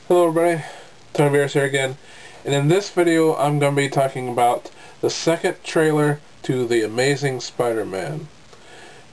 Hello everybody, Tony Bears here again, and in this video I'm going to be talking about the second trailer to The Amazing Spider-Man.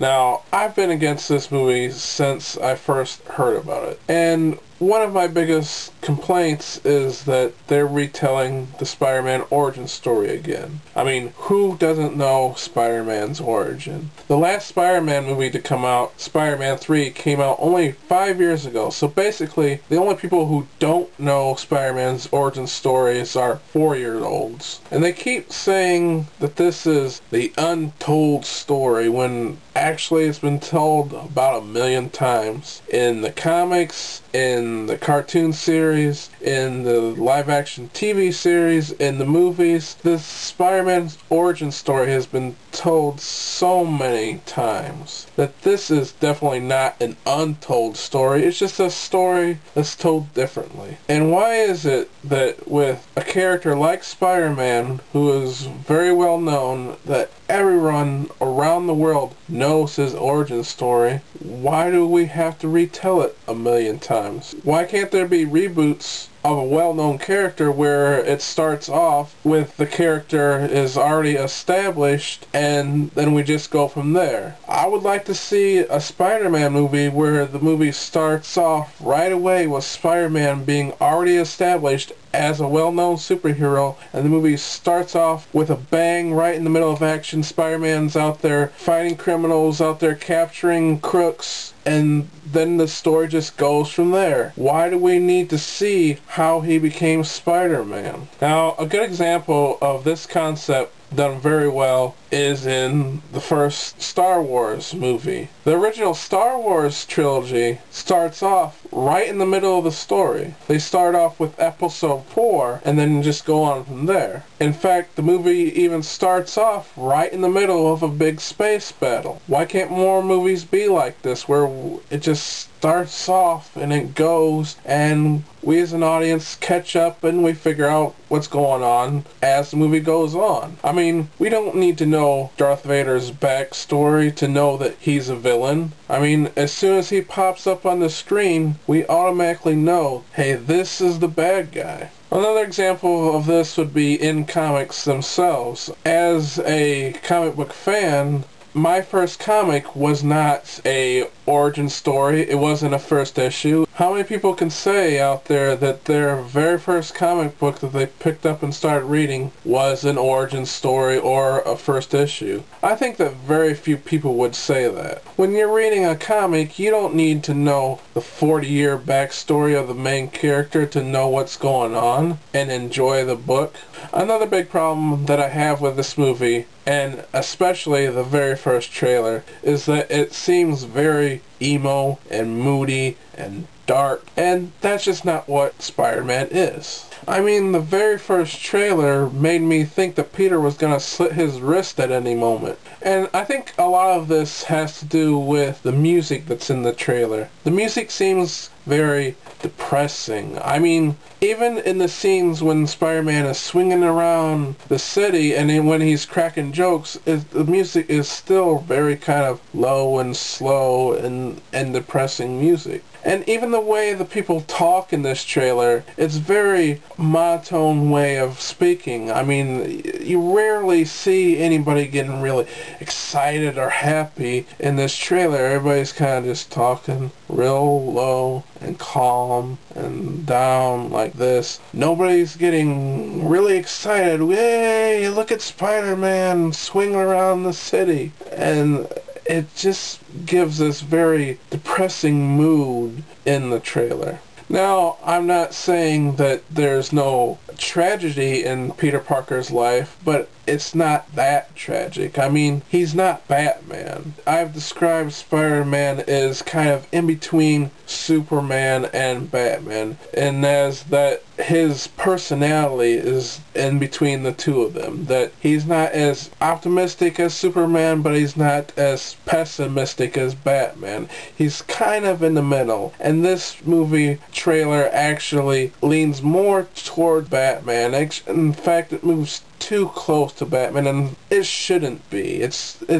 Now, I've been against this movie since I first heard about it, and one of my biggest complaints is that they're retelling the Spider-Man origin story again. I mean, who doesn't know Spider-Man's origin? The last Spider-Man movie to come out, Spider-Man 3, came out only 5 years ago, so basically the only people who don't know Spider-Man's origin stories are 4-year-olds. And they keep saying that this is the untold story when actually it's been told about 1,000,000 times. In the comics, in the cartoon series, in the live-action TV series, in the movies, the Spider-Man's origin story has been told so many times that this is definitely not an untold story. It's just a story that's told differently. And why is it that with a character like Spider-Man, who is very well known, that everyone around the world knows his origin story, why do we have to retell it 1,000,000 times? Why can't there be reboots of a well-known character where it starts off with the character is already established and then we just go from there? I would like to see a Spider-Man movie where the movie starts off right away with Spider-Man being already established as a well-known superhero, and the movie starts off with a bang right in the middle of action. Spider-Man's out there fighting criminals, out there capturing crooks, and then the story just goes from there. Why do we need to see how he became Spider-Man? Now, a good example of this concept done very well is in the first Star Wars movie. The original Star Wars trilogy starts off right in the middle of the story. They start off with episode 4 and then just go on from there. In fact, the movie even starts off right in the middle of a big space battle. Why can't more movies be like this, where it just starts off and it goes and we as an audience catch up and we figure out what's going on as the movie goes on? I mean, we don't need to know Darth Vader's backstory to know that he's a villain. I mean, as soon as he pops up on the screen, we automatically know, hey, this is the bad guy. Another example of this would be in comics themselves. As a comic book fan, my first comic was not a origin story. It wasn't a first issue. How many people can say out there that their very first comic book that they picked up and started reading was an origin story or a first issue? I think that very few people would say that. When you're reading a comic, you don't need to know the 40-year backstory of the main character to know what's going on and enjoy the book. Another big problem that I have with this movie, and especially the very first trailer, is that it seems very emo and moody and dark, and that's just not what Spider-Man is. I mean, the very first trailer made me think that Peter was gonna slit his wrist at any moment. And I think a lot of this has to do with the music that's in the trailer. The music seems very depressing. I mean, even in the scenes when Spider-Man is swinging around the city and then when he's cracking jokes, the music is still very kind of low and slow and depressing music. And even the way the people talk in this trailer, it's very monotone way of speaking. I mean, you rarely see anybody getting really excited or happy in this trailer. Everybody's kind of just talking real low and calm and down like this. Nobody's getting really excited. Yay, look at Spider-Man swinging around the city. And it just gives this very depressing mood in the trailer. Now, I'm not saying that there's no tragedy in Peter Parker's life, but it's not that tragic. I mean, he's not Batman. I've described Spider-Man as kind of in between Superman and Batman, and as that his personality is in between the two of them. That he's not as optimistic as Superman, but he's not as pessimistic as Batman. He's kind of in the middle. And this movie trailer actually leans more toward Batman Batman. In fact, it moves too close to Batman, and it shouldn't be. It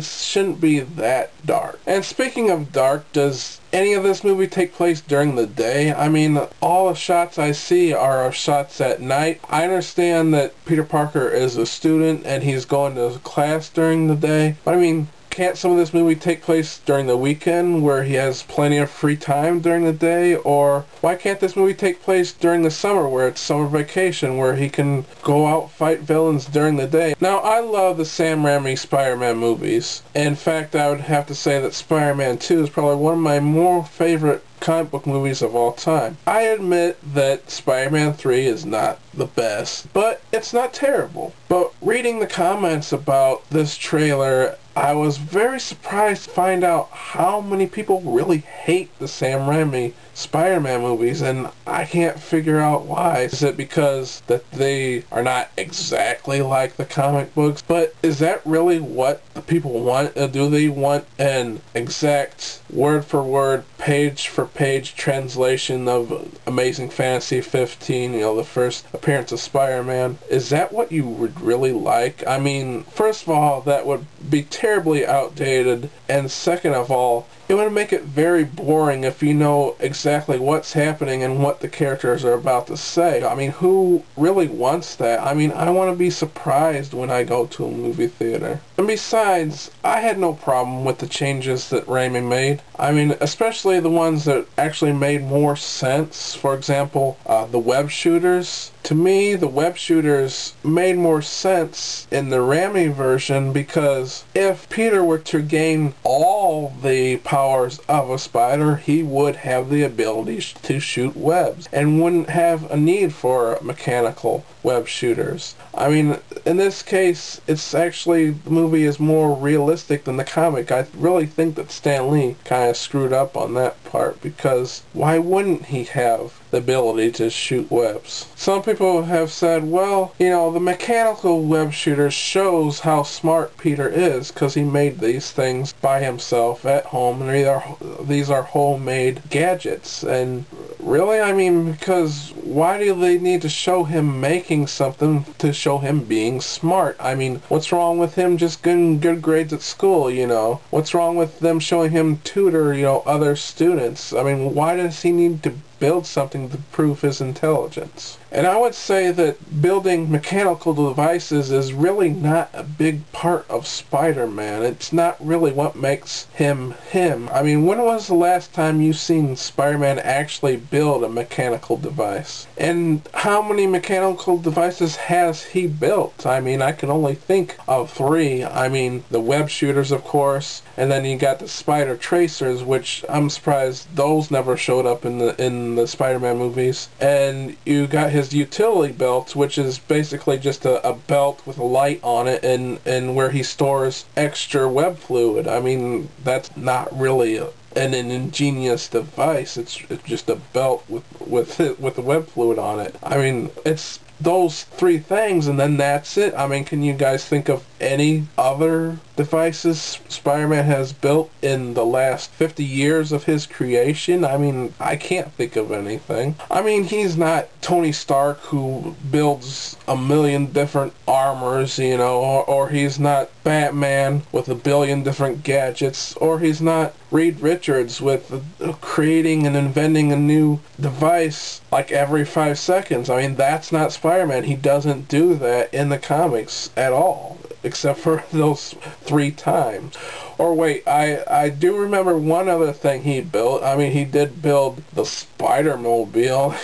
shouldn't be that dark. And speaking of dark, does any of this movie take place during the day? I mean, all the shots I see are shots at night. I understand that Peter Parker is a student and he's going to class during the day, but I mean, can't some of this movie take place during the weekend where he has plenty of free time during the day? Or why can't this movie take place during the summer where it's summer vacation, where he can go out fight villains during the day? Now, I love the Sam Raimi Spider-Man movies. In fact, I would have to say that Spider-Man 2 is probably one of my more favorite comic book movies of all time. I admit that Spider-Man 3 is not the best, but it's not terrible. But reading the comments about this trailer, I was very surprised to find out how many people really hate the Sam Raimi Spider-Man movies, and I can't figure out why. Is it because that they are not exactly like the comic books? But is that really what the people want? Do they want an exact word-for-word, page-for-page translation of Amazing Fantasy 15, you know, the first appearance of Spider-Man? Is that what you would really like? I mean, first of all, that would be terribly outdated, and second of all, it would make it very boring if you know exactly what's happening and what the characters are about to say. I mean, who really wants that? I mean, I want to be surprised when I go to a movie theater. And besides, I had no problem with the changes that Raimi made. I mean, especially the ones that actually made more sense. For example, the web shooters. To me, the web shooters made more sense in the Raimi version, because if Peter were to gain all the powers of a spider, he would have the ability to shoot webs and wouldn't have a need for mechanical web shooters. I mean, in this case, it's actually, the movie is more realistic than the comic. I really think that Stan Lee kind of screwed up on that part, because why wouldn't he have the ability to shoot webs? Some people have said, well, you know, the mechanical web shooter shows how smart Peter is, because he made these things by himself at home, and these are homemade gadgets. And really, I mean, because why do they need to show him making something to show him being smart? I mean, what's wrong with him just getting good grades at school, you know? What's wrong with them showing him tutor, you know, other students? I mean, why does he need to build something to prove his intelligence? And I would say that building mechanical devices is really not a big part of Spider-Man. It's not really what makes him him. I mean, when was the last time you've seen Spider-Man actually build a mechanical device? And how many mechanical devices has he built? I mean, I can only think of 3. I mean, the web shooters, of course, and then you got the spider tracers, which I'm surprised those never showed up in the Spider-Man movies. And you got his utility belt, which is basically just a belt with a light on it, and where he stores extra web fluid. I mean, that's not really an ingenious device. It's just a belt with the web fluid on it. I mean, it's those 3 things, and then that's it. I mean, can you guys think of any other devices Spider-Man has built in the last 50 years of his creation? I mean, I can't think of anything. I mean, he's not Tony Stark, who builds a million different armors, you know, or he's not Batman with a billion different gadgets, or he's not Reed Richards with creating and inventing a new device like every 5 seconds. I mean, that's not Spider-Man. He doesn't do that in the comics at all, except for those 3 times. Or wait, I do remember one other thing he built. I mean, he did build the Spider-Mobile,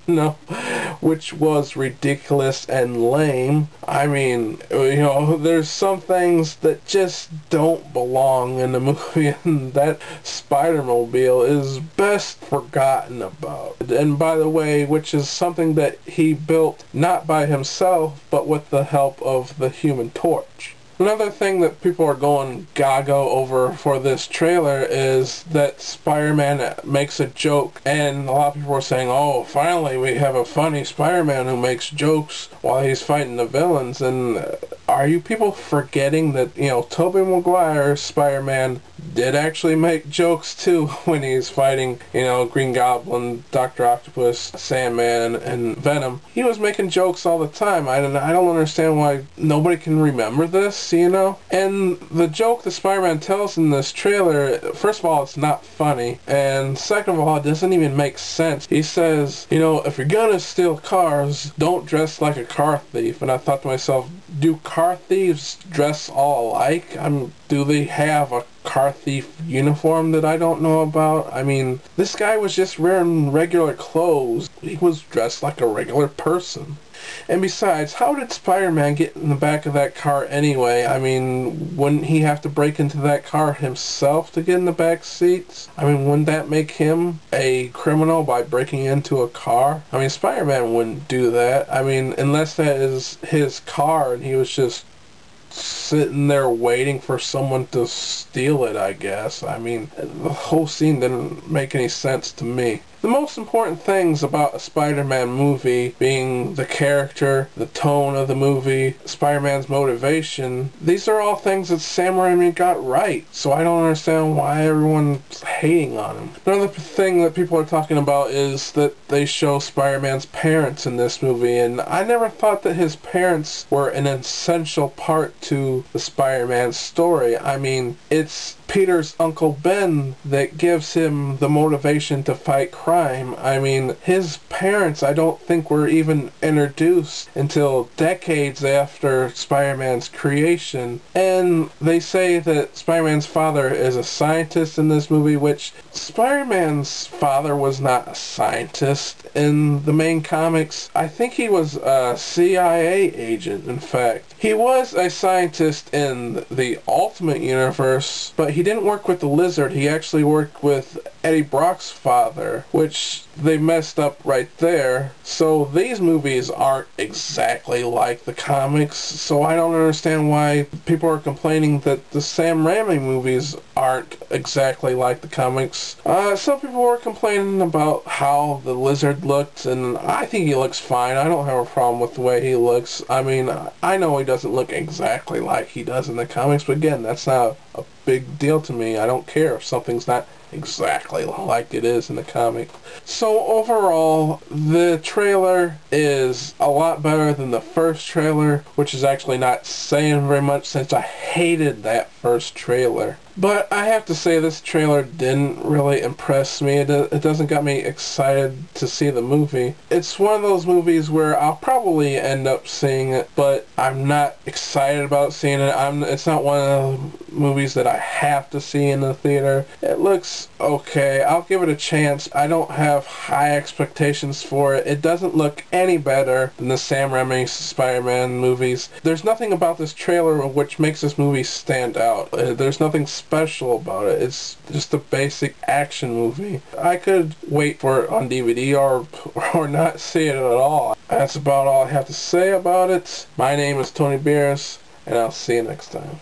no, which was ridiculous and lame. I mean, you know, there's some things that just don't belong in the movie, and that Spider-Mobile is best forgotten about. And by the way, which is something that he built not by himself, but with the help of the Human Torch. Another thing that people are going gaga over for this trailer is that Spider-Man makes a joke, and a lot of people are saying, oh, finally we have a funny Spider-Man who makes jokes while he's fighting the villains. And are you people forgetting that, you know, Tobey Maguire's Spider-Man did actually make jokes too when he's fighting, you know, Green Goblin, Dr. Octopus, Sandman, and Venom. He was making jokes all the time. I don't understand why nobody can remember this, you know? And the joke that Spider-Man tells in this trailer, first of all, it's not funny, and second of all, it doesn't even make sense. He says, you know, if you're gonna steal cars, don't dress like a car thief. And I thought to myself, do car thieves dress all alike? Do they have a car thief uniform that I don't know about? I mean, this guy was just wearing regular clothes. He was dressed like a regular person. And besides, how did Spider-Man get in the back of that car anyway? I mean, wouldn't he have to break into that car himself to get in the back seats? I mean, wouldn't that make him a criminal by breaking into a car? I mean, Spider-Man wouldn't do that. I mean, unless that is his car and he was just sitting there waiting for someone to steal it, I guess. I mean, the whole scene didn't make any sense to me. The most important things about a Spider-Man movie being the character, the tone of the movie, Spider-Man's motivation, these are all things that Sam Raimi got right, so I don't understand why everyone's hating on him. Another thing that people are talking about is that they show Spider-Man's parents in this movie, and I never thought that his parents were an essential part to the Spider-Man story. I mean, it's Peter's Uncle Ben that gives him the motivation to fight crime. I mean, his parents I don't think were even introduced until decades after Spider-Man's creation. And they say that Spider-Man's father is a scientist in this movie, which Spider-Man's father was not a scientist in the main comics. I think he was a CIA agent, in fact. He was a scientist in the Ultimate Universe, but he didn't work with the Lizard. He actually worked with Eddie Brock's father, which they messed up right there. So these movies aren't exactly like the comics, so I don't understand why people are complaining that the Sam Raimi movies aren't exactly like the comics. Some people were complaining about how the Lizard looked, and I think he looks fine. I don't have a problem with the way he looks. I mean, I know he doesn't look exactly like he does in the comics, but again, that's not a big deal to me. I don't care if something's not exactly like it is in the comic. So overall, the trailer is a lot better than the first trailer, which is actually not saying very much since I hated that first trailer. But I have to say this trailer didn't really impress me. It doesn't got me excited to see the movie. It's one of those movies where I'll probably end up seeing it, but I'm not excited about seeing it. It's not one of the movies that I have to see in the theater. It looks okay. I'll give it a chance. I don't have high expectations for it. It doesn't look any better than the Sam Raimi Spider-Man movies. There's nothing about this trailer which makes this movie stand out. There's nothing special about it. It's just a basic action movie. I could wait for it on DVD or not see it at all. That's about all I have to say about it. My name is Tony Beers, and I'll see you next time.